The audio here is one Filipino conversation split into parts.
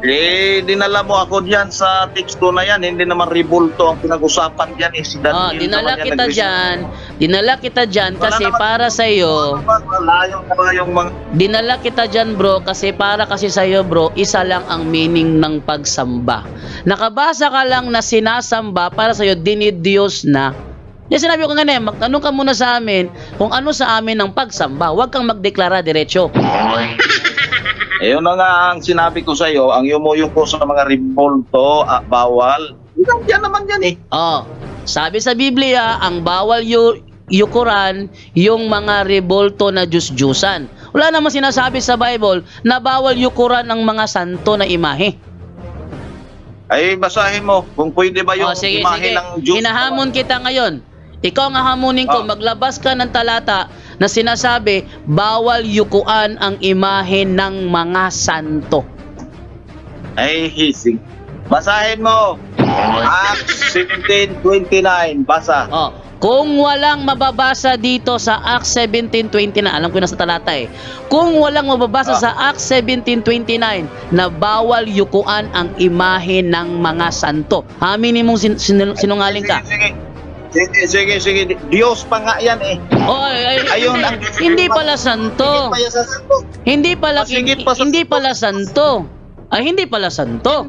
Dinala mo ako diyan sa text ko na yan. Hindi naman revolto ang pinag-usapan diyan. Si Daniel Dinala naman yan kita dyan. Dinala kita dyan kasi para sa iyo. Malayo na ba yung mga... Dinala kita dyan, bro, kasi para kasi sa iyo, bro, isa lang ang meaning ng pagsamba. Nakabasa ka lang na sinasamba para sa iyo, dinidiyos na. Yung sinabi ko nga na, magtanong ka muna sa amin kung ano sa amin ang pagsamba. Huwag kang magdeklara diretso. Ayun na nga ang sinabi ko sa iyo, ang yumuyo ko sa mga revolto, bawal. Yan naman yan eh. Sabi sa Biblia, ang bawal yukuran yung mga revolto na Diyos-Diyusan. Wala namang sinasabi sa Bible na bawal yukuran ang mga santo na imahe. Ay, basahin mo kung pwede ba yung Sige. imahe ng Diyos. Hinahamon kita ngayon. Ikaw ang hahamunin ko, maglabas ka ng talata na sinasabi, bawal yukuan ang imahe ng mga santo. Ay, hising. Basahin mo. Acts 17:29. Basa. Kung walang mababasa dito sa Acts 17:29, alam ko na sa talata eh. Kung walang mababasa sa Acts 17:29 na bawal yukuan ang imahe ng mga santo. Aminin mong sinungaling ka. Sige. Diyos pa nga yan eh. Ayun ang hindi pala santo. Hindi pala santo. Hindi pala santo.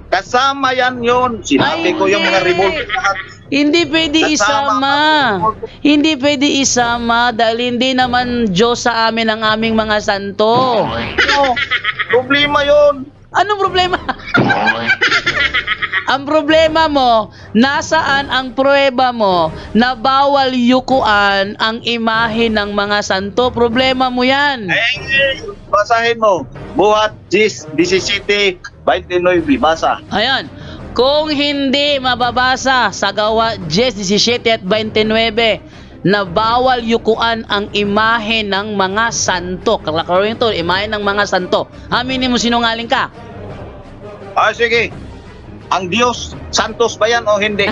Kasama yan yun. Sinabi ko yung mga revolt lahat. Hindi pwede isama. Hindi pwede isama dahil hindi naman Diyos sa amin ang aming mga santo. Problema yun. Anong problema? Ang problema mo, nasaan ang pruweba mo na bawal yukuan ang imahe ng mga santo? Problema mo yan. Basahin mo. Buhat 17:29. Basa. Ayan. Kung hindi mababasa sa Gawa 10:17 at 29 na bawal yukuan ang imahe ng mga santo. Kalakaroon ito, imahe ng mga santo. Aminin mo sinungaling ka. Sige. Ang Diyos, santos ba yan o hindi?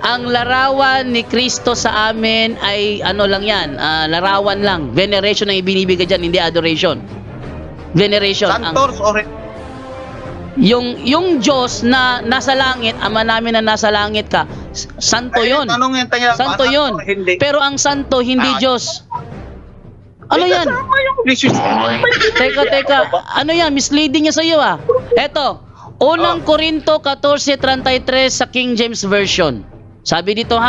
Ang larawan ni Kristo sa amin ay ano lang yan, larawan lang. Veneration ang ibinibigay dyan, hindi adoration. Veneration. Santos o hindi? Yung Diyos na nasa langit, ama namin na nasa langit ka, santo yun. Santo yun. Pero ang santo, hindi Diyos. Ano yan? Teka. Ano yan? Misleading niya sa iyo Eto, unang Korinto 14:33 sa King James Version. Sabi dito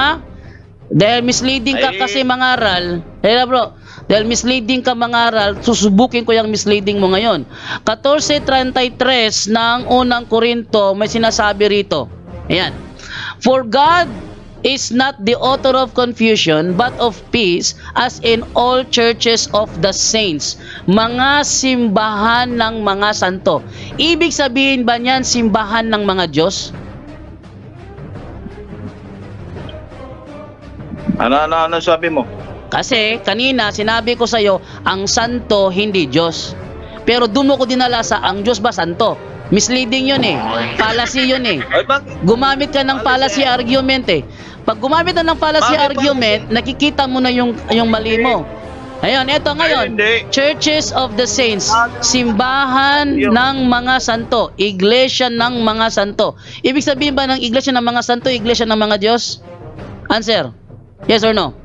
dahil misleading ka kasi mangaral. Bro, dahil misleading ka mangaral, susubukin ko yung misleading mo ngayon. 14:33 ng unang Korinto, may sinasabi rito. Ayan. For God is not the author of confusion, but of peace, as in all churches of the saints. Mga simbahan ng mga santo. Ibig sabihin ba niyan simbahan ng mga Diyos? Ano sabi mo? Kasi kanina sinabi ko sa iyo, ang santo hindi Diyos. Pero doon mo ko dinala sa ang Diyos ba santo? Misleading yun fallacy yun Gumamit ka ng fallacy argument Pag gumamit na ng fallacy argument, nakikita mo na yung mali mo. Ayun, eto ngayon, churches of the saints, simbahan ng mga santo, iglesia ng mga santo. Ibig sabihin ba ng iglesia ng mga santo, iglesia ng mga Diyos? Answer, yes or no?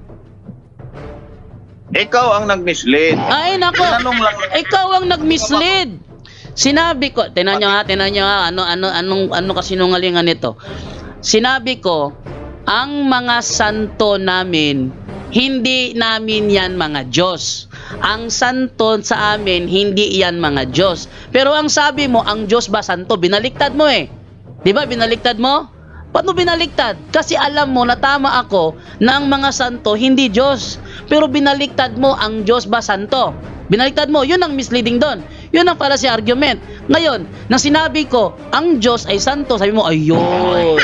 Ikaw ang nag-mislead. Ay nako, ikaw ang nag-mislead. Sinabi ko, tinan nyo ano kasinungalingan nito. Sinabi ko, ang mga santo namin, hindi namin yan mga Diyos. Ang santo sa amin, hindi yan mga Diyos. Pero ang sabi mo, ang Diyos ba santo? Binaliktad mo Di ba binaliktad mo? Paano binaliktad? Kasi alam mo na tama ako na ang mga santo, hindi Diyos. Pero binaliktad mo, ang Diyos ba santo? Binaliktad mo, yun ang misleading doon. Yun ang fallacy argument. Ngayon, nang sinabi ko, ang Diyos ay santo, sabi mo, ayun.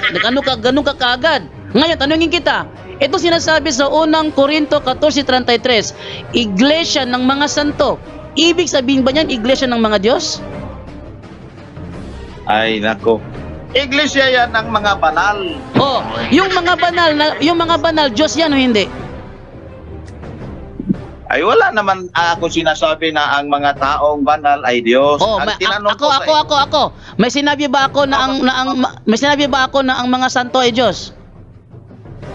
Ganun ka kaagad. Ngayon, tanungin kita, ito sinasabi sa unang Korinto 14:33, iglesia ng mga santo. Ibig sabihin ba niyan, iglesia ng mga Diyos? Ay, nako. Iglesia yan ng mga banal. Yung mga banal, Diyos yan o hindi? Ay wala naman ako sinasabi na ang mga taong banal ay Diyos. Oh, Ang tinanong ko sa ako. May sinabi ba ako na ang mga santo ay Diyos?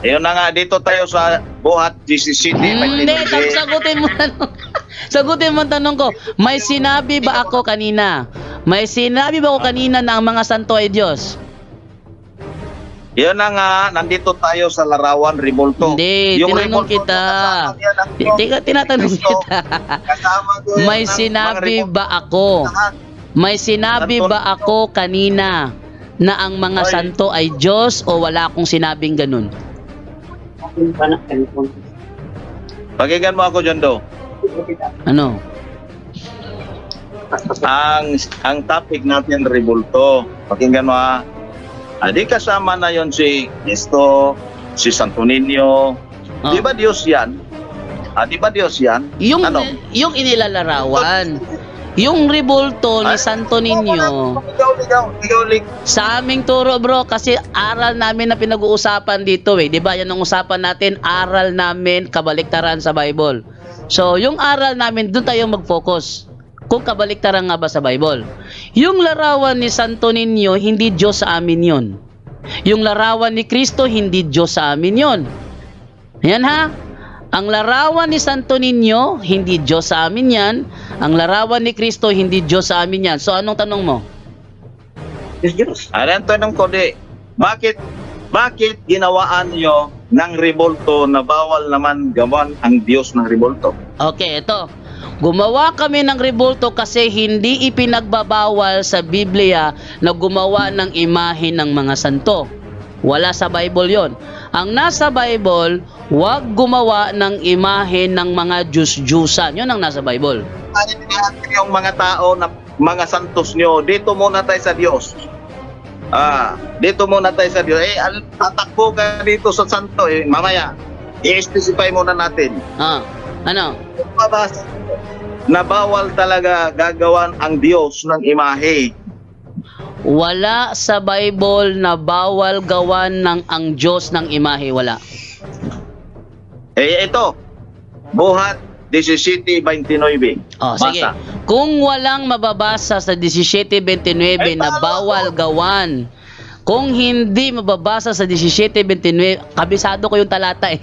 Ayun na nga, dito tayo sa buhat 17. Hindi, sagutin mo sagutin mo ang tanong ko. May sinabi ba ako kanina? May sinabi ba ako kanina na ang mga santo ay Diyos? Yun na nga, nandito tayo sa larawan, Rebulto. Hindi, tinanong Rebulto, kita. kasama yan ang Tinatanong Kristo. kita. Kasama doon May ang mga sinabi Rebulto. ba ako? May sinabi ba ako kanina na ang mga santo ay Diyos o wala akong sinabing ganun? Pakinggan mo ako, Jondo. Ano? Ang topic natin, Rebulto. Pakinggan mo ha. Di kasama na yon si Cristo, si Santo Niño. Oh. Di ba Diyos yan? Di ba Diyos yan? Yung Ano? yung inilalarawan. Yung rebulto ni Santo Niño. Ikaw, Sa aming turo bro, kasi aral namin na pinag-uusapan dito eh. 'Di ba? Yan ang usapan natin, aral namin kabaliktaran sa Bible. So, yung aral namin doon tayo mag-focus. Kung kabaliktaran nga ba sa Bible. Yung larawan ni Santo Niño, hindi Diyos sa amin 'yon. Yung larawan ni Kristo, hindi Diyos sa amin 'yon. Yan ha. Ang larawan ni Santo Niño, hindi Diyos sa amin 'yan. Ang larawan ni Kristo, hindi Diyos sa amin 'yan. So, anong tanong mo? Ang tanong ko bakit ginawaan nyo ng rebulto na bawal naman gawan ang Diyos ng rebulto? Okay, ito. Gumawa kami ng rebulto kasi hindi ipinagbabawal sa Biblia na gumawa ng imahe ng mga santo. Wala sa Bible yon. Ang nasa Bible, huwag gumawa ng imahe ng mga Diyos-Diyusan. Yun ang nasa Bible. Yung mga tao na mga santos nyo, dito muna tayo sa Diyos. Dito muna tayo sa Diyos. Tatakbo ka dito sa santo. Mamaya, i-specify muna natin. Ano? Mabasa na bawal talaga gagawan ang Diyos ng imahe. Wala sa Bible na bawal gawan ng ang Diyos ng imahe. Wala. Ito. Buhat 17:29. Sige. Basa. Kung walang mababasa sa 17:29 na bawal gawan, kung hindi mababasa sa 17:29, kabisado ko yung talata eh.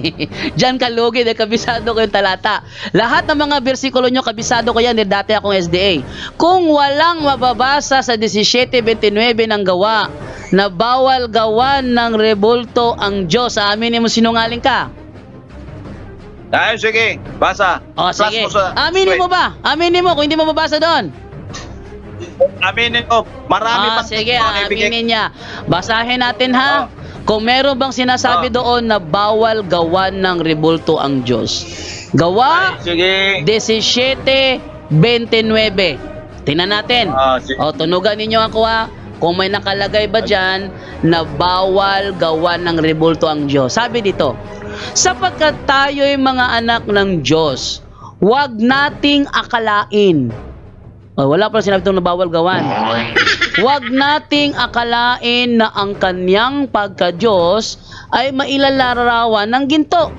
Diyan kalugi, kabisado ko yung talata. Lahat ng mga bersikulo nyo, kabisado ko yan, dati akong SDA. Kung walang mababasa sa 17:29 ng gawa, na bawal gawan ng rebulto ang Diyos, aminin mo sinungaling ka. Sige, basa. Sige. Plus mo sa- Aminin mo ba? Aminin mo kung hindi mo mabasa doon. Aminin ko. Marami pa. Sige, aminin niya. Basahin natin ha. Kung meron bang sinasabi doon na bawal gawan ng rebulto ang Diyos. Gawa Sige. 17:29. Tingnan natin. Sige. Tunugan ninyo ako ha. Kung may nakalagay ba dyan na bawal gawan ng rebulto ang Diyos. Sabi dito, sapagkat tayo'y mga anak ng Diyos, huwag nating akalain. Wala pala sinabi itong na bawal gawan. Huwag nating akalain na ang kanyang pagka-Diyos ay mailalarawan ng ginto.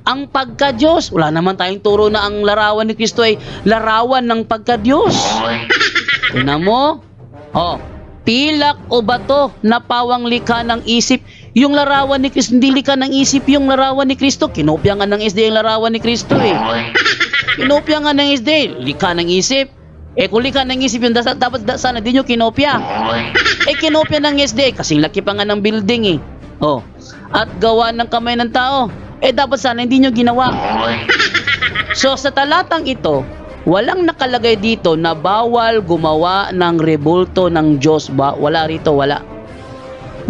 Ang pagka-Diyos, wala naman tayong turo na ang larawan ni Kristo ay larawan ng pagka-Diyos. Tingnan mo? Pilak o bato na pawang likha ng isip. Yung larawan ni Kristo, hindi likha ng isip yung larawan ni Kristo. Kinopya nga ng SDA yung larawan ni Kristo eh. Kinopya nga ng SDA, likha ng isip. Kung likha ng isip yung dapat sana din yung kinopya. Kinopya ng SDA, kasing laki pa nga ng building eh. At gawa ng kamay ng tao. Dapat sana hindi nyo ginawa. So sa talatang ito, walang nakalagay dito na bawal gumawa ng rebulto ng Diyos ba? Wala rito, wala.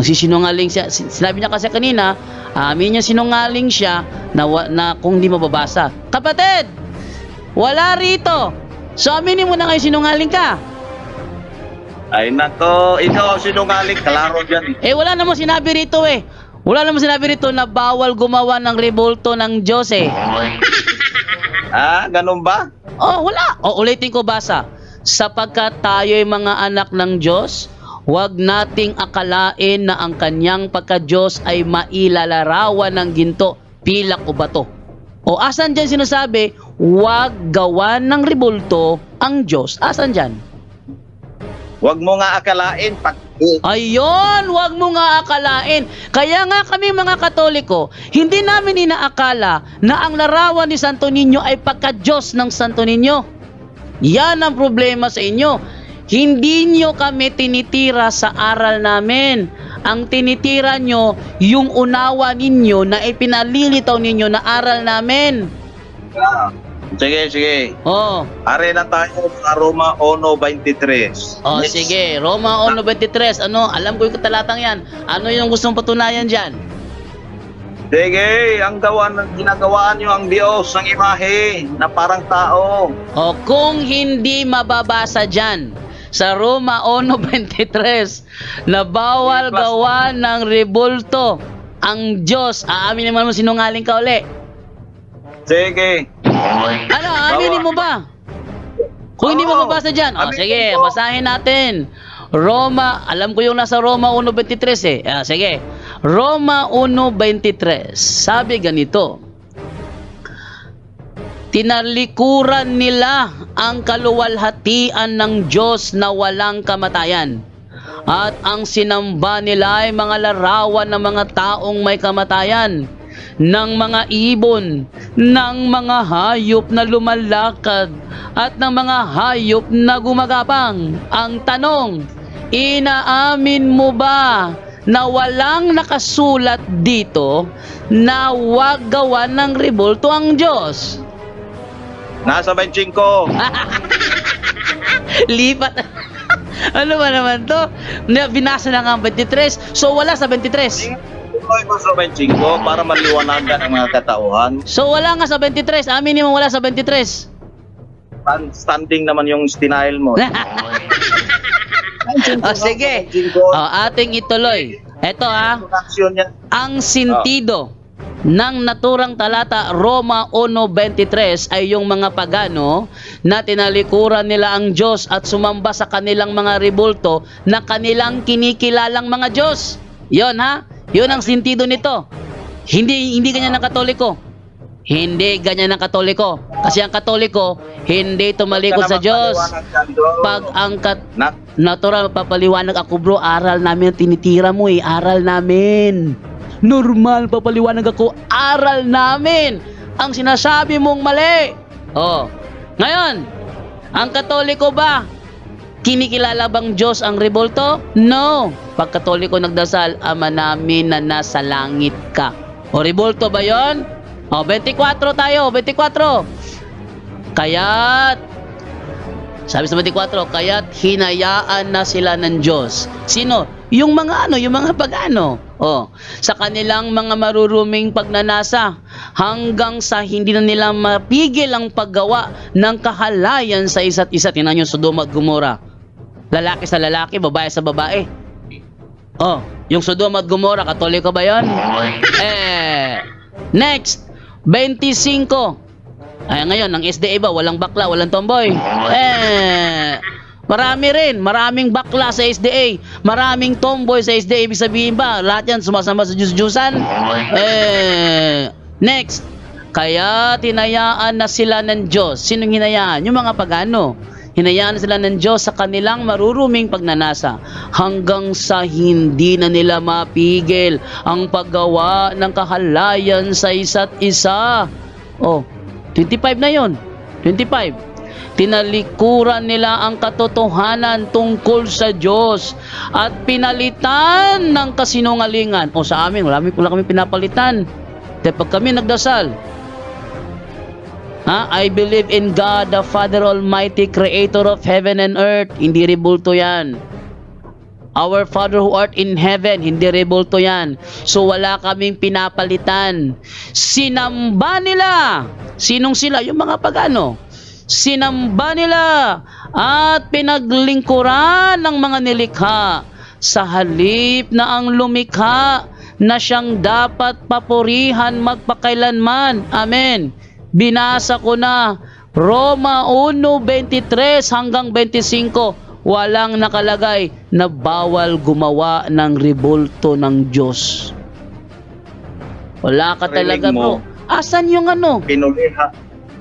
Nagsisinungaling siya. Sinabi niya kasi kanina, amin niya sinungaling siya na kung di mababasa. Kapatid, wala rito. So aminin mo na ngayon sinungaling ka. Ay nako, ikaw sinungaling, kalaro dyan. Wala namang sinabi rito eh. Wala namang sinabi rito na bawal gumawa ng rebulto ng Diyos eh. Ganun ba? Wala. Ulitin ko basa. Sapagkat tayo'y mga anak ng Diyos, huwag nating akalain na ang kanyang pagka-Diyos ay mailalarawan ng ginto, pilak o bato. Asan dyan sinasabi, wag gawa ng rebulto ang Diyos. Asan dyan? Huwag mo nga akalain, Ayun, wag mo nga akalain. Kaya nga kami mga Katoliko, hindi namin inaakala na ang larawan ni Santo Niño ay pagka-Diyos ng Santo Niño. Yan ang problema sa inyo. Hindi nyo kami tinitira sa aral namin. Ang tinitira nyo, yung unawa ninyo na ipinalilitaw ninyo na aral namin. Sige. Oh. Are na tayo sa Roma 1:23. Oh, Next. sige. Roma 1:23. Ano? Alam ko yung talatang yan. Ano yung gustong patunayan dyan? Sige, ang ginagawaan nyo ang Diyos ng imahe na parang tao. O kung hindi mababasa dyan sa Roma 1:23 na bawal gawa ng rebulto ang Diyos, aamin naman mo sinungaling ka uli. Sige. Ano, aaminin mo ba? Kung hindi mo mabasa dyan, sige, basahin natin. Roma, alam ko yung nasa Roma 1:23 eh. Sige, Roma 1:23. Sabi ganito, tinalikuran nila ang kaluwalhatian ng Diyos na walang kamatayan. At ang sinamba nila ay mga larawan ng mga taong may kamatayan, ng mga ibon, ng mga hayop na lumalakad, at ng mga hayop na gumagapang. Ang tanong, inaamin mo ba na walang nakasulat dito na wag gawan ng rebulto ang Diyos? Nasa 25. Lipat. Ano ba naman to? Binasa na nga ang 23. So wala sa 23. Tuloy mo sa 25 para maliwanagan ang mga katauhan. So wala nga sa 23. Aminin mo wala sa 23. Standing naman yung style mo. Sige. Ating ituloy. Ito ang sintido ng naturang talata Roma 1:23 ay yung mga pagano na tinalikuran nila ang Diyos at sumamba sa kanilang mga rebulto na kanilang kinikilalang mga Diyos. Yon ha? Yun ang sintido nito. Hindi ganyan ng Katoliko. Hindi ganyan ng Katoliko. Kasi ang Katoliko, hindi tumalikod sa Diyos. Pag ang natural papaliwanag ako bro, aral namin tinitira mo eh. Aral namin. Normal papaliwanag ako, aral namin. Ang sinasabi mong mali. Oh. Ngayon, ang Katoliko ba, kinikilala bang Diyos ang rebulto? No. Pag Katoliko nagdasal, Ama namin na nasa langit ka. O rebulto ba yon? O 24 tayo, 24. Kaya't, sabi sa 24, kaya't hinayaan na sila ng Diyos. Sino? Yung mga pagano. O, sa kanilang mga maruruming pagnanasa hanggang sa hindi na nila mapigil ang paggawa ng kahalayan sa isa't isa. Tingnan nyo Sodoma at Gomora. Lalaki sa lalaki, babae sa babae. Oh, yung Sodoma at Gomora, Katoliko ba yun? Next, 25. Ngayon, ang SDA ba, walang bakla, walang tomboy? Marami rin, maraming bakla sa SDA, maraming tomboy sa SDA. Ibig sabihin ba, lahat yan sumasama sa Diyos-Diyusan? Next, kaya tinayaan na sila ng Diyos. Sinong hinayaan? Yung mga pagano. Hinayaan sila ng Diyos sa kanilang maruruming pagnanasa hanggang sa hindi na nila mapigil ang paggawa ng kahalayan sa isa't isa. Oh, 25 na yon. 25. Tinalikuran nila ang katotohanan tungkol sa Diyos at pinalitan ng kasinungalingan. O sa amin, wala kami pinapalitan. Dahil pag kami nagdasal, I believe in God, the Father Almighty, Creator of heaven and earth. Hindi rebulto yan. Our Father who art in heaven, hindi rebulto yan. So wala kaming pinapalitan. Sinamba nila. Sinong sila? Yung mga pagano. Sinamba nila at pinaglingkuran ng mga nilikha sa halip na ang lumikha na siyang dapat papurihan magpakailanman. Amen. Binasa ko na Roma 1:23 hanggang 25. Walang nakalagay na bawal gumawa ng rebulto ng Diyos. Wala ka talaga bro. Asan yung ano?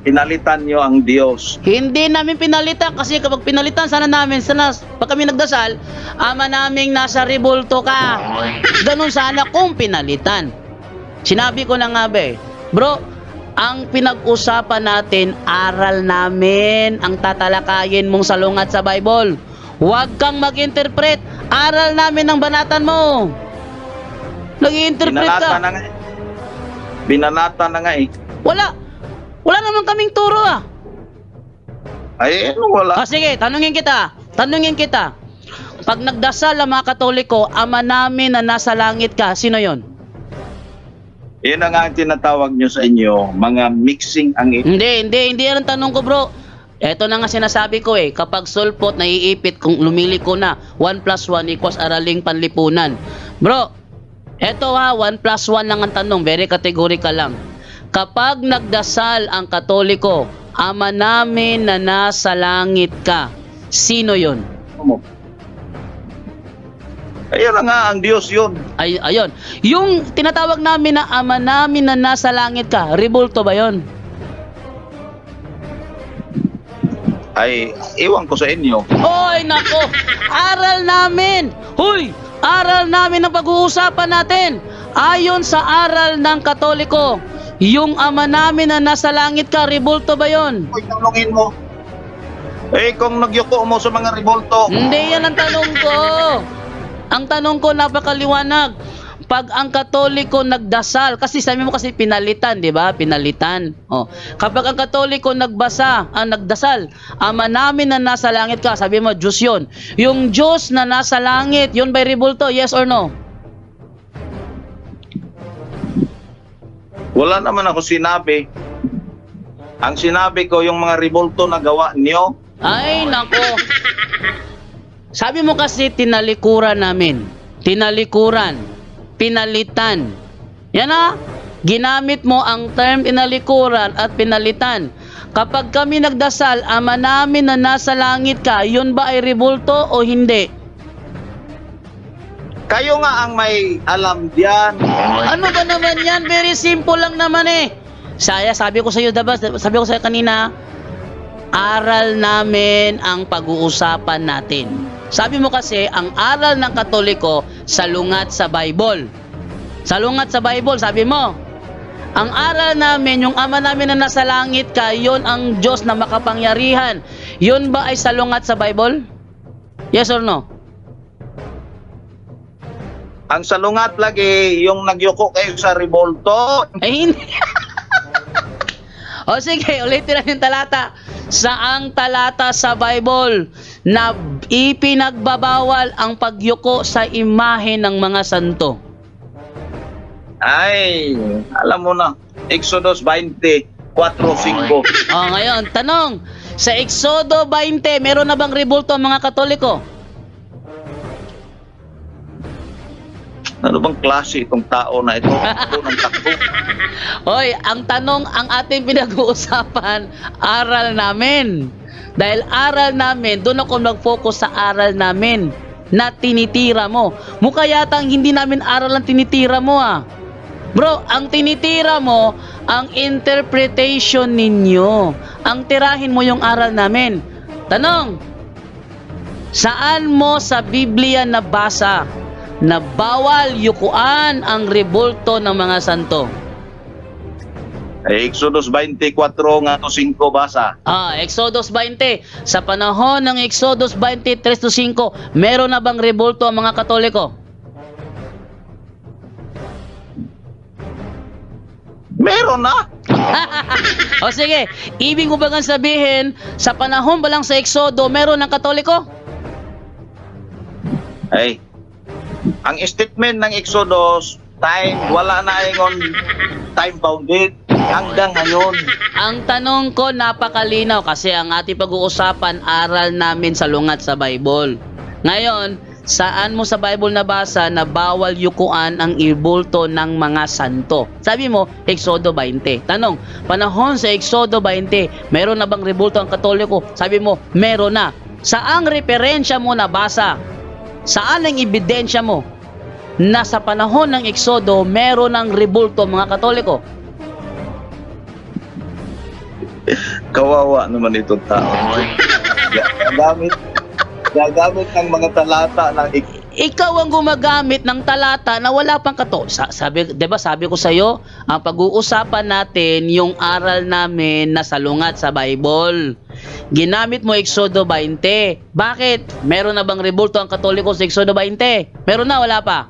pinalitan nyo ang Diyos. Hindi namin pinalitan kasi kapag pinalitan pag kami nagdasal, ama naming nasa rebulto ka. Ganun sana kung pinalitan. Sinabi ko na nga ba eh, bro, ang pinag-usapan natin, aral namin ang tatalakayin mong salungat sa Bible. Huwag kang mag-interpret. Aral namin ang banatan mo. Nag-i-interpret Binanata ka. na nga eh. Binanata na nga eh. Wala. Wala naman kaming turo ah. Ay, ano wala? Sige, tanungin kita. Pag nagdasal ang mga Katoliko, ama namin na nasa langit ka, sino yon? Yan ang nga ang tinatawag nyo sa inyo, mga mixing ang Hindi yan ang tanong ko, bro. Ito na nga sinasabi ko eh, kapag sulpot naiipit kung lumiliko na, 1 plus 1 equals araling panlipunan. Bro, eto ha, 1 plus 1 lang ang tanong, very categorical lang. Kapag nagdasal ang Katoliko, ama namin na nasa langit ka, sino yon? mo. Ayun na nga, ang Diyos yun. Ayun. Yung tinatawag namin na ama namin na nasa langit ka, rebulto ba yon? Ay, iwan ko sa inyo. Hoy, nako! Aral namin! Hoy! Aral namin ang pag-uusapan natin. Ayon sa aral ng Katoliko, yung ama namin na nasa langit ka, rebulto ba yon? Uy, tanongin mo. Eh, kung nagyuko mo sa mga revolto, Hindi yan ang tanong ko. Ang tanong ko napakaliwanag. Pag ang Katoliko nagdasal, kasi sabi mo kasi pinalitan, di ba? Pinalitan. Oh. Kapag ang Katoliko nagdasal, ama namin na nasa langit ka, sabi mo, Diyos yun. Yung Diyos na nasa langit, yun by rebulto, yes or no? wala naman ako sinabi. Ang sinabi ko, yung mga revolto na gawa niyo, Ay, nako. Sabi mo kasi tinalikuran namin. Tinalikuran. Pinalitan. Yan na. Ginamit mo ang term tinalikuran at pinalitan. Kapag kami nagdasal, ama namin na nasa langit ka, yun ba ay rebulto o hindi? kayo nga ang may alam diyan. Ano ba naman yan? Very simple lang naman eh. Sabi ko sa iyo, diba? Sabi ko sa iyo kanina, aral namin ang pag-uusapan natin. Sabi mo kasi, ang aral ng Katoliko, salungat sa Bible. Salungat sa Bible, sabi mo. Ang aral namin, yung ama namin na nasa langit ka, yun ang Diyos na makapangyarihan. Yun ba ay salungat sa Bible? Yes or no? Ang salungat lagi, yung nagyuko kayo sa revolto. Ay, hindi. O sige, ulitin natin yung talata. Saang talata sa Bible na ipinagbabawal ang pagyuko sa imahe ng mga santo? Ay, alam mo na, Exodus 20, 4-5. O ngayon, tanong, sa Exodo 20, meron na bang rebulto ang mga Katoliko? Ano bang klase itong tao na ito? Takbo ng takbo. Hoy, ang tanong, ang ating pinag-uusapan, aral namin. Dahil aral namin, doon ako nag-focus sa aral namin na tinitira mo. Mukha yata hindi namin aral ang tinitira mo ah. Bro, ang tinitira mo, ang interpretation ninyo. Ang tirahin mo yung aral namin. Tanong, saan mo sa Biblia nabasa na bawal yukuan ang rebulto ng mga santo? Exodus 24 nga to 5 basa. Exodus 20. Sa panahon ng Exodus 23-5, meron na bang rebulto ang mga Katoliko? Meron na. O sige, ibig mo bagang sabihin, sa panahon ba lang sa Exodo, meron ng Katoliko? Ay, ang statement ng Exodus, wala na ingon time bounded hanggang ngayon. Ang tanong ko napakalinaw kasi ang ating pag-uusapan, aral namin salungat sa Bible. Ngayon, saan mo sa Bible nabasa na bawal yukuan ang ibulto ng mga santo? Sabi mo, Exodo 20. Tanong, panahon sa Exodo 20, meron na bang rebulto ang Katoliko? Sabi mo, meron na. Saang referensya mo nabasa? Saan ang ebidensya mo na sa panahon ng Exodo, meron ng rebulto mga Katoliko? Kawawa naman itong tao. Gagamit ng mga talata ng Ikaw ang gumagamit ng talata na wala pang sabi, 'di ba sabi ko sa iyo, ang pag-uusapan natin yung aral namin na salungat sa Bible. Ginamit mo Exodo 20. Bakit? Meron na bang rebulto ang Katoliko sa Exodo 20? Meron na, wala pa?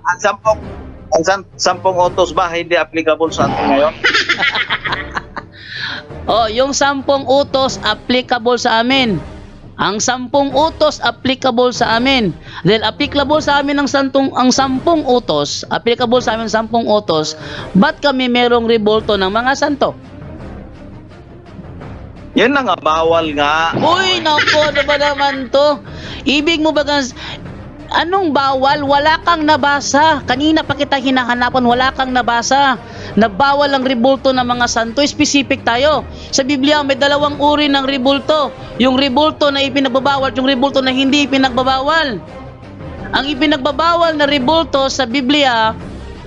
ang sampung utos ba hindi applicable sa atin ngayon? Oh, yung 10 utos applicable sa amin. Ang 10 utos applicable sa amin. Dahil applicable sa amin ang 10 utos, applicable sa amin 10 utos, ba't kami merong rebulto ng mga santo? Yan na nga, bawal nga. Uy, naku, ano ba naman to? Ibig mo ba anong bawal? Wala kang nabasa. Kanina pa kita hinahanapan, wala kang nabasa. Na bawal ang rebulto ng mga santo. Specific tayo. Sa Biblia may 2 uri ng rebulto. Yung rebulto na ipinagbabawal at yung rebulto na hindi ipinagbabawal. Ang ipinagbabawal na rebulto sa Biblia,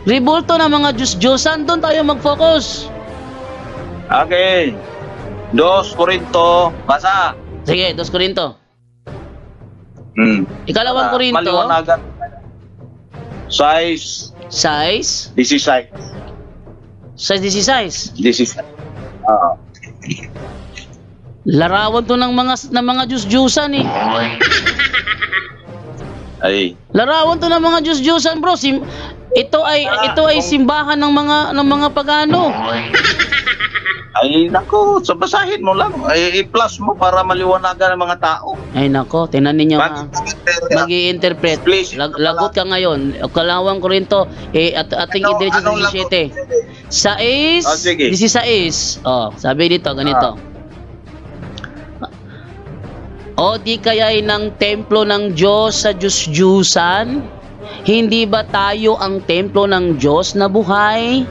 rebulto ng mga Diyos-Diyosan, doon tayo mag-focus. Okay. 2 Korinto, basa. Sige, 2 Korinto. Ikalawang Korinto. Maliwanagan. Size Size 16. 16. 16. Larawan to ng mga Diyos-Diyosan eh. Ay. Larawan to ng mga Diyos-Diyosan, bro. Ito ay simbahan ng mga pagano. Ay, nako, so basahin mo lang. Ay, i-plus mo para maliwanagan ng mga tao. Ay nako, tingnan ninyo ha. Magi-interpret. Please. Lagot ka ngayon. Kalawang Korinto, at ating idiretso sa 17. Sige. 16. Oh, sabi dito, ganito. O di kaya'y ng templo ng Diyos sa Diyos-Diyusan? Hindi ba tayo ang templo ng Diyos na buhay?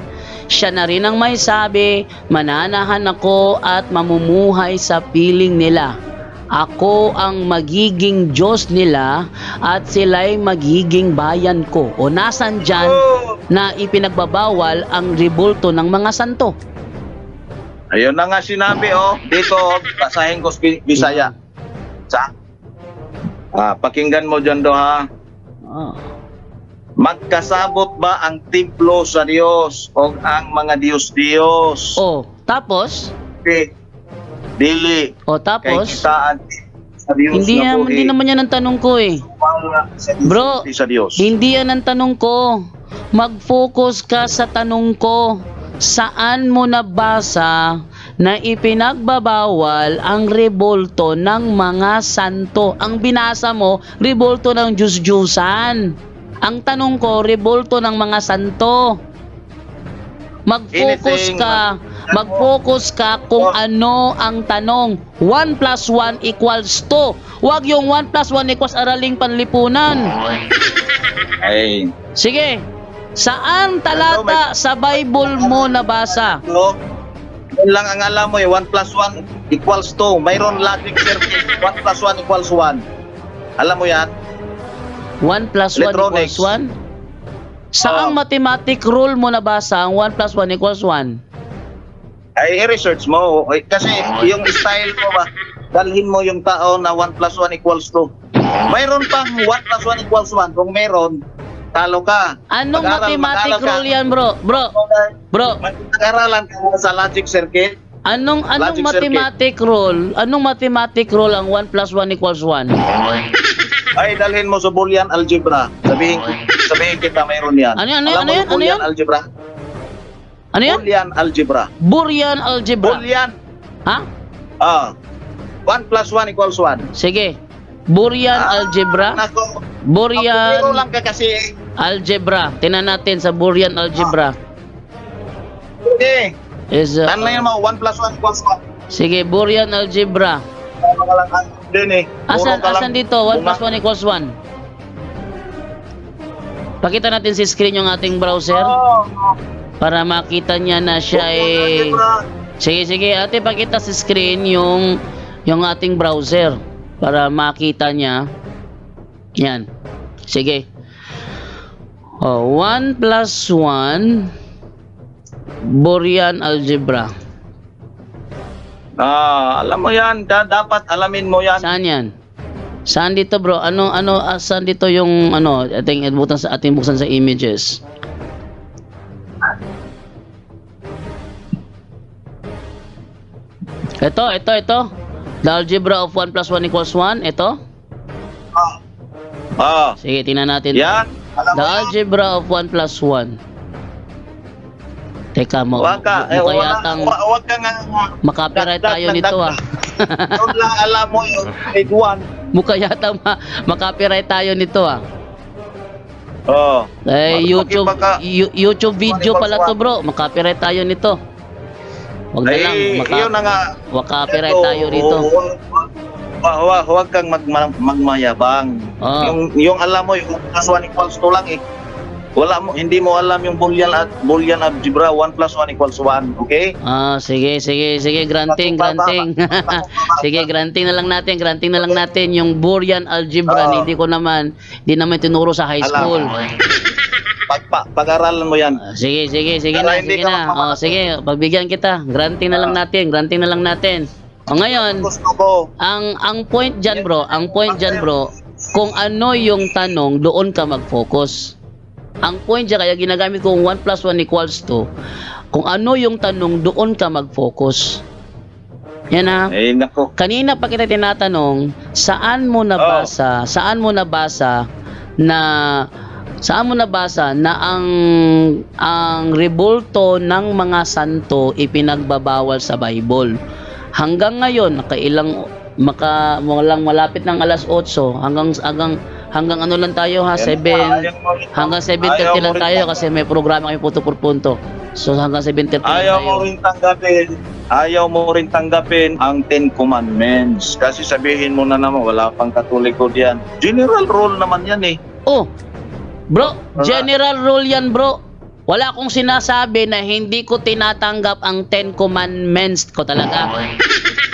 Siya na rin ang may sabi, mananahan ako at mamumuhay sa piling nila. Ako ang magiging Diyos nila at sila'y magiging bayan ko. O nasan dyan na ipinagbabawal ang rebulto ng mga santo? Ayun na nga sinabi, dito, basahin ko sa Bisaya. Pakinggan mo dyan ha. Oh. Magkasabot ba ang templo sa Dios o ang mga Diyos-Diyos? Oh, tapos? Okay. Dili. Oh, Kay tapos? kitaan sa Diyos na buhi. Hindi naman yan ang tanong ko eh. Bro, sa Diyos. Hindi yan ang tanong ko. Mag-focus ka sa tanong ko. Saan mo nabasa na ipinagbabawal ang rebulto ng mga santo? Ang binasa mo, rebulto ng Diyos-Diyusan. Ang tanong ko, rebulto ng mga santo. Mag-focus ka kung ano ang tanong. 1 plus 1 equals 2. Huwag yung 1 plus 1 equals araling panlipunan. Ay. Sige. Saan talata sa Bible mo nabasa? Yun lang ang alam mo 1 plus 1 equals 2. Mayroon logic circuit. 1 plus 1 equals 1. Alam mo yan? 1 plus 1 equals 1? Saang mathematic rule mo nabasa ang 1 plus 1 equals 1? Ay, i-research mo. Kasi yung style mo ba, dalhin mo yung tao na 1 plus 1 equals 2. Mayroon pang 1 plus 1 equals 1. Kung meron, talo ka. Anong mathematic rule yan, bro? Bro. Mag-aralan ka sa logic circuit. Anong Logic mathematic rule? Anong mathematic rule ang 1 plus 1 equals 1? Ay, dalhin mo sa Boolean algebra. Sabihin kita mayroon yan. Ano yan? Boolean algebra? Ano yan? Boolean algebra. Boolean algebra. Boolean. Ha? 1 plus 1 equals 1. Sige. Boolean algebra. Nako. Boolean Pero lang ka kasi. algebra. Tingnan natin sa Boolean algebra. Okay. Is Ano yan mo? 1 plus 1 equals 1. sige, Boolean algebra. Din Asan dito? 1 plus 1 equals 1. Pakita natin si screen yung ating browser para makita niya na siya eh. Sige, ate, pakita si screen yung ating browser para makita niya. Yan. Sige. 1 plus 1 Boolean algebra. Alam mo yan, dapat alamin mo yan. Saan yan? Saan dito bro? Saan dito yung ating buksan sa images? Ito. The algebra of 1 plus 1 equals 1. Ito. Sige, tingnan natin. Yan. Alam The mo yan. algebra of 1 plus 1. Teka mo. Huwag ka Makapiright tayo nito ah. Yun lang alam mo yung grade 1. Mukha yata makapiright tayo nito ah. Oh. YouTube YouTube video One pala equals to bro. Makapiright tayo nito. Wag na lang. Yun na nga. Makapiright tayo rito. Huwag kang magmayabang. Yung alam mo, yung plus 1 equals 2 lang eh. Hindi mo alam yung Boolean algebra, 1 plus 1 equals 1, okay? Sige, granting. Sige, granting na lang natin yung Boolean algebra. Hindi naman tinuro sa high school. Pag-aralan mo yan. Sige na. Sige, pagbigyan kita. Granting na lang natin. Ngayon, Gusto ko. ang point diyan, bro, kung ano yung tanong, doon ka mag-focus. Ang point diyan, kaya ginagamit ko 1 plus 1 equals 2. Kung ano yung tanong, doon ka mag-focus. Yan ha. Nako. Kanina pa kita tinatanong, saan mo nabasa na ang rebulto ng mga santo ipinagbabawal sa Bible. Hanggang ngayon, walang malapit ng alas 8, hanggang ano lang tayo ha, 7 hanggang 7:30 lang tayo kasi may programa kami punto por punto. So hanggang 7:30 lang tayo. Ayaw mo rin tanggapin ang 10 Commandments. Kasi sabihin mo na naman, wala pang Katoliko diyan. General rule naman yan eh. Oh, bro, general rule yan bro. Wala akong sinasabi na hindi ko tinatanggap ang 10 Commandments ko talaga.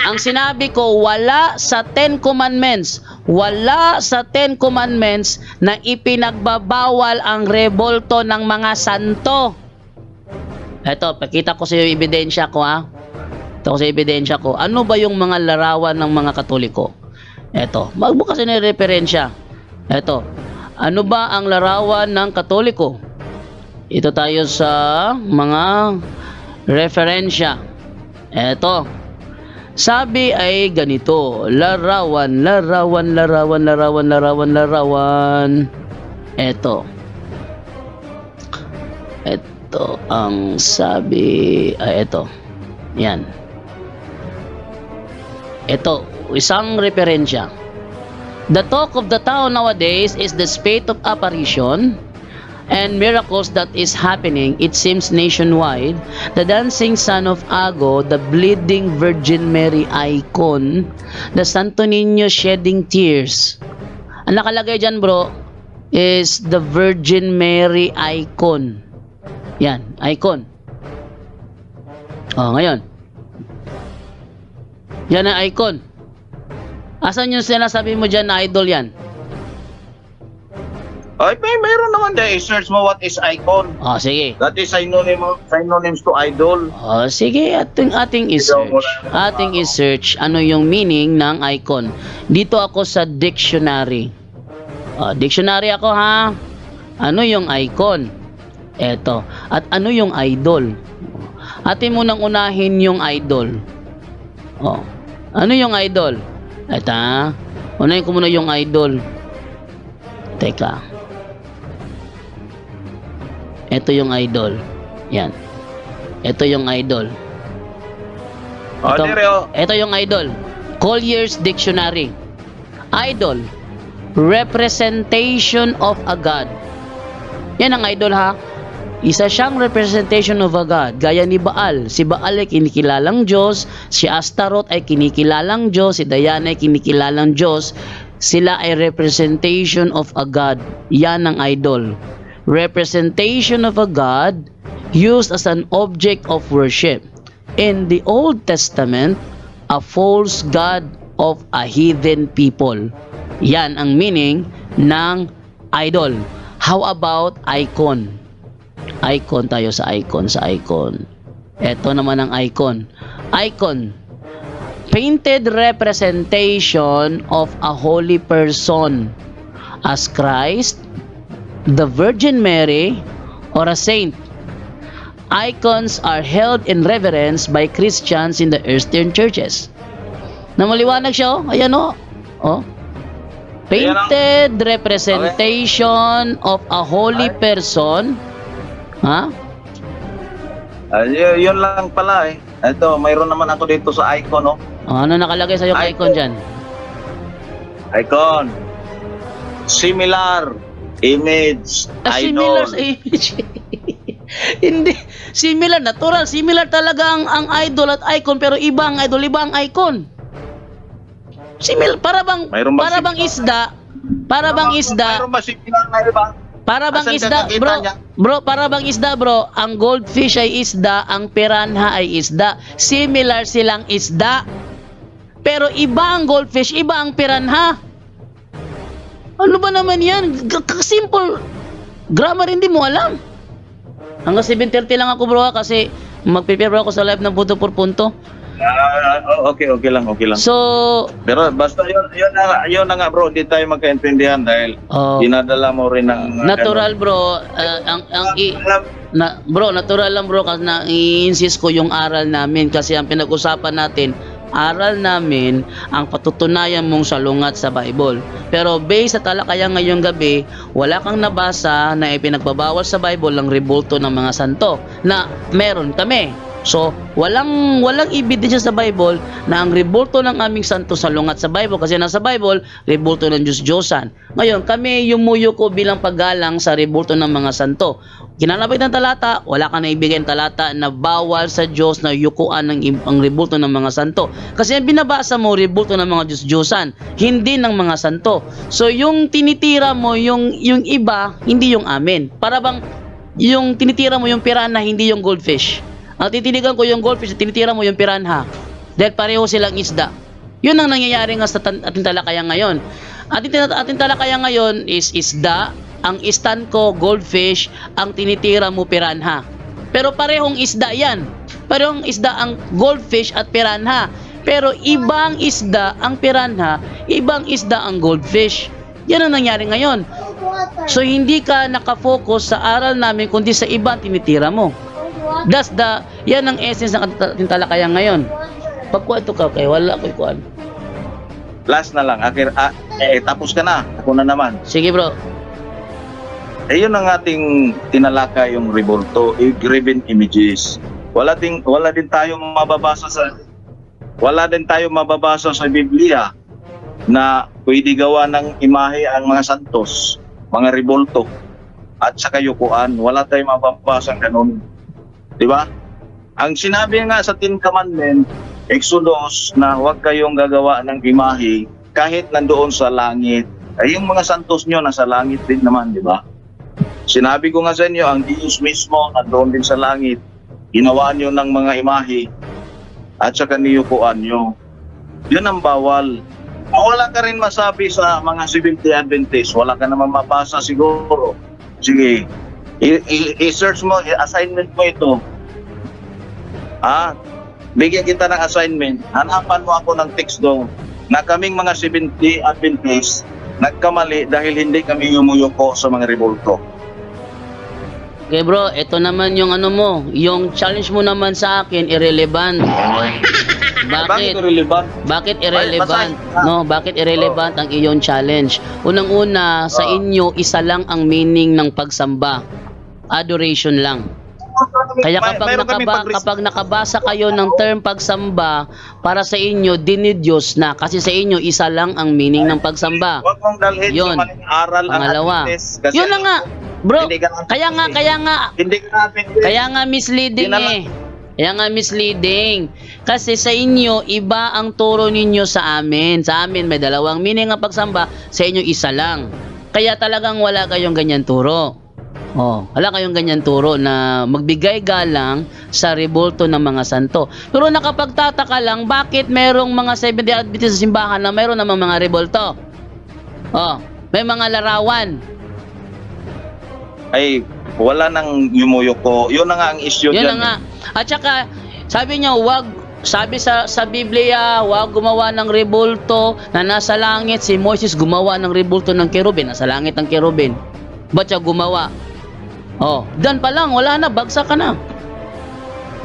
Ang sinabi ko, wala sa 10 Commandments na ipinagbabawal ang rebulto ng mga santo. Eto, pakita ko sa iyo ebidensya ko ha. Ano ba yung mga larawan ng mga Katoliko? Eto, magbukas na yung referensya. Eto, ano ba ang larawan ng Katoliko? Ito tayo sa mga referensya. Eto. Sabi ay ganito. Larawan. Eto. Ito ang sabi. Ito. Yan. Ito. Isang referensya. The talk of the town nowadays is the spate of apparition and miracles that is happening, it seems nationwide. The dancing son of Ago, the bleeding Virgin Mary icon, the Santo Niño shedding tears. Ang nakalagay dyan bro is the Virgin Mary icon. Yan, icon. Ngayon. Yan ang icon. Asan yung sinasabi mo dyan na idol yan? Ay, mayroon naman dyan. I-search mo what is icon. Sige. That is synonyms to idol. Sige, ating i-search ano yung meaning ng icon. Dito ako sa dictionary. Dictionary ako ha. Ano yung icon? Eto. At ano yung idol? Atin munang unahin yung idol. Ano yung idol? Eto ha. Unahin ko muna yung idol. Teka. Ito yung idol. Yan. Ito yung idol. Ito yung idol. Collier's Dictionary. Idol. Representation of a god. Yan ang idol ha. Isa siyang representation of a god. Gaya ni Baal. Si Baal ay kinikilalang Diyos. Si Astaroth ay kinikilalang Diyos. Si Diana ay kinikilalang Diyos. Sila ay representation of a god. Yan ang idol. Representation of a god used as an object of worship. In the Old Testament, a false god of a heathen people. Yan ang meaning ng idol. How about icon? Icon tayo sa icon. Ito naman ang icon. Icon. painted representation of a holy person as Christ, the Virgin Mary, or a saint. Icons are held in reverence by Christians in the Eastern churches. Na maliwanag siya, oh. Ayan, oh. Oh. Painted representation of a holy person. Ha? Yun lang pala eh. Ito, mayroon naman ako dito sa icon, oh. Oh, ano nakalagay sa yung icon dyan? Icon. Similar image Similar idol. sa image. Hindi. Similar, natural. Similar talaga ang idol at icon, pero iba ang idol, iba ang icon. Similar, para bang isda, Mayroon ba similar na iba? para bang Asan isda, kakakita bro, niya? para bang isda, bro, ang goldfish ay isda, ang piranha ay isda. Similar silang isda. Pero iba ang goldfish, iba ang piranha. Ano ba naman yan? Simple. Grammar hindi mo alam. Hanggang 7:30 lang ako, bro, kasi mag-prepare bro ako sa live ng punto por punto. Okay lang. So, Pero basta yun na nga bro, hindi tayo magkaintindihan dahil dinadala mo rin ng natural, bro. Bro, natural lang, bro, kasi na-insist ko yung aral namin kasi ang pinag-usapan natin, aral namin ang patutunayan mong salungat sa Bible. Pero based sa talakayan ngayong gabi, wala kang nabasa na ipinagbabawal sa Bible ang rebulto ng mga santo na meron kami. So, walang ebidensya sa Bible na ang rebulto ng aming santo salungat sa Bible kasi nasa Bible, rebulto ng Diyos-Diyosan. Ngayon, kami yumuyo ko bilang paggalang sa rebulto ng mga santo. Kinalapit ng talata, wala ka na ibigay ng talata na bawal sa Diyos na yukuan ang rebulto ng mga santo. Kasi ang binabasa mo, rebulto ng mga Diyos-Diyosan, hindi ng mga santo. So, yung tinitira mo, yung iba, hindi yung amin. Para bang yung tinitira mo yung piranha, hindi yung goldfish. Ang titinigan ko yung goldfish, tinitira mo yung piranha. Dahil pareho silang isda. Yun ang nangyayari nga sa ating talakayan ngayon. Ating talakayan ngayon is isda. Ang istan ko, goldfish. Ang tinitira mo, piranha. Pero parehong isda yan. Parehong isda ang goldfish at piranha. Pero ibang isda ang piranha, ibang isda ang goldfish. Yan ang nangyari ngayon. So hindi ka nakafocus sa aral namin kundi sa iba tinitira mo. Yan ang essence ng ating talakayan ngayon. Pagkuha ito ka, kaya wala ko ikuan. Last na lang. Tapos ka na. Ako na naman. Sige, bro. Yun ang ating tinalaka yung rebulto, graven images. Wala din tayo mababasa sa Biblia na pwede gawa ng imahe ang mga santos, mga rebulto at sa kayukuan. Wala tayong mababasa ganun. Di ba? Ang sinabi nga sa Ten Commandments, Exodus, na huwag kayong gagawa ng imahe kahit nandoon sa langit. Ay yung mga santos nyo nasa langit din naman, di ba? Sinabi ko nga sa inyo, ang Diyos mismo nandoon din sa langit. Ginawa nyo ng mga imahe at saka niyukuan nyo. Yun ang bawal. Wala ka rin masabi sa mga Seventh-day Adventist. Wala ka naman mapasa siguro. Sige, i-search mo, assignment mo ito. Bigyan kita ng assignment. Hanapan mo ako ng text doon na kaming mga Seventh-day Adventist nagkamali dahil hindi kami yumuyuko sa mga rebulto. Okay, bro, ito naman yung yung challenge mo naman sa akin, irrelevant. Bakit irrelevant? Bakit irrelevant? No, bakit irrelevant ang iyong challenge? Unang-una, sa inyo, isa lang ang meaning ng pagsamba. Adoration lang. Kaya kapag nakabasa kayo ng term pagsamba, para sa inyo, dinidiyos na. Kasi sa inyo, isa lang ang meaning ng pagsamba. Huwag mong dalhin Yun. yung aral ang Pangalawa. Adventist. Kasi Yun na nga. Bro, kaya nga misleading eh. Kaya nga misleading. Kasi sa inyo, iba ang turo ninyo sa amin. Sa amin, may dalawang meaning ang pagsamba. Sa inyo, isa lang. Kaya talagang wala kayong ganyan turo. Wala kayong ganyan turo na magbigay galang sa rebulto ng mga santo. Pero nakapagtataka lang, bakit merong mga Seventh-day Adventist sa simbahan na meron namang mga rebulto? May mga larawan. Ay, wala nang yumuyuko. Yun na nga ang issue Yun dyan. na nga. At saka, sabi niya, sabi sa Biblia, huwag gumawa ng rebulto na nasa langit. Si Moses gumawa ng rebulto ng kerubin, nasa langit ang kerubin. Ba't siya gumawa? Oh, dan pa lang, wala na, bagsak ka na.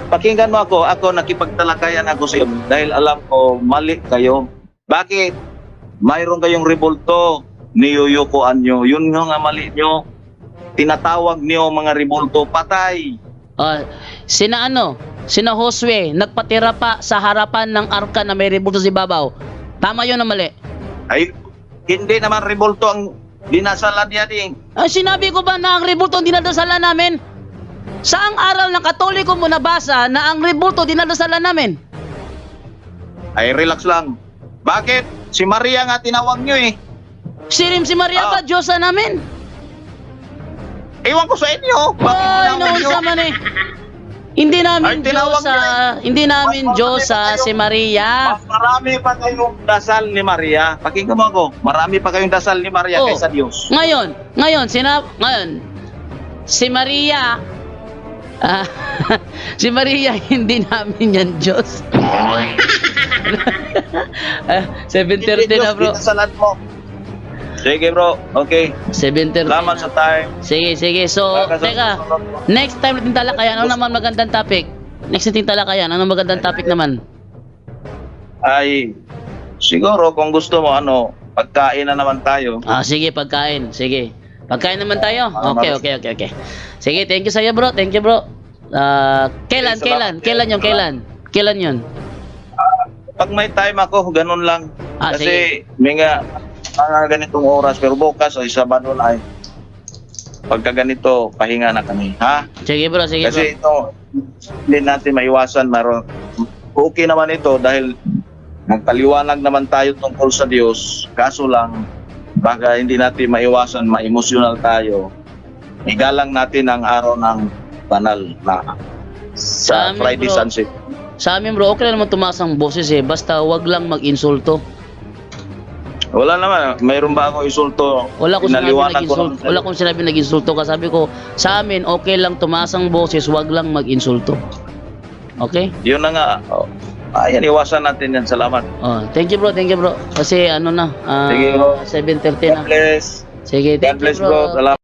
Pakinggan mo ako nakipagtalakayan ako sa iyo dahil alam ko mali kayo. Bakit? Mayroon kayong rebulto, niyuyukuan nyo. Yun nga mali nyo. Tinatawag niyo mga rebulto, patay. Sina Josue, nagpatira pa sa harapan ng arka na may rebulto sa ibabaw. Tama yun na mali? Ay, hindi naman rebulto ang dinasalan niya din. Ay, sinabi ko ba na ang rebulto ang dinadasalan namin? Saang aral ng Katoliko mo nabasa na ang rebulto dinadasalan namin? Ay, relax lang. Bakit? Si Maria nga tinawag niyo eh. Si Maria ba, Diyosa namin? Ewan ko sa inyo. Bakit Ay, tinawag niyo? naunsa man eh. Hindi namin Ay, tinawag Diyosa, niyo eh. hindi namin Mas Diyosa marami pa si Maria. Mas marami pa kayong dasal ni Maria. Pakinggan mo ako. Marami pa kayong dasal ni Maria Oh. kaysa Diyos. Ngayon, si Maria, si Maria, hindi namin yan Diyos. 7:30 na bro. Dinasalan mo. Sige bro. Okay. 7:30 Salamat na. sa time. Sige. So, teka, next time natin talakayan, ano naman magandang topic? Next natin talakayan, ano magandang topic naman? Ay, siguro kung gusto mo, pagkain na naman tayo. Sige, pagkain. Sige. Pagkain naman tayo? Okay. Sige, thank you sa'yo bro. Thank you bro. Kailan yun? Kailan yun? Pag may time ako, ganun lang. Sige. Kasi mga ganitong oras, pero bukas o Sabado na ay pagka ganito, pahinga na kami. Ha? Sige bro. Kasi ito, hindi natin maiwasan. Okay naman ito dahil nagpaliwanag naman tayo tungkol sa Diyos. Kaso lang, baka hindi natin maiwasan, ma-emotional tayo. Igalang natin ang araw ng banal na Sa sa amin, Friday bro. sunset. Sa amin bro, okay lang naman tumaas ang boses eh. Basta wag lang mag-insulto. Wala naman. Mayroon ba ako insulto? Wala akong sinabi Pinaliwanag ko nag-insulto. naman sa'yo. Wala akong sinabi nag-insulto ka. Sabi ko, sa amin, okay lang tumaas ang boses, wag lang mag-insulto. Okay? Yun na nga. Ayan, iwasan natin yan. Salamat. Thank you bro. Kasi ano na, Sige, bro. 7:30 na. God bless. Sige, God thank you bless, bro. bro. Salamat.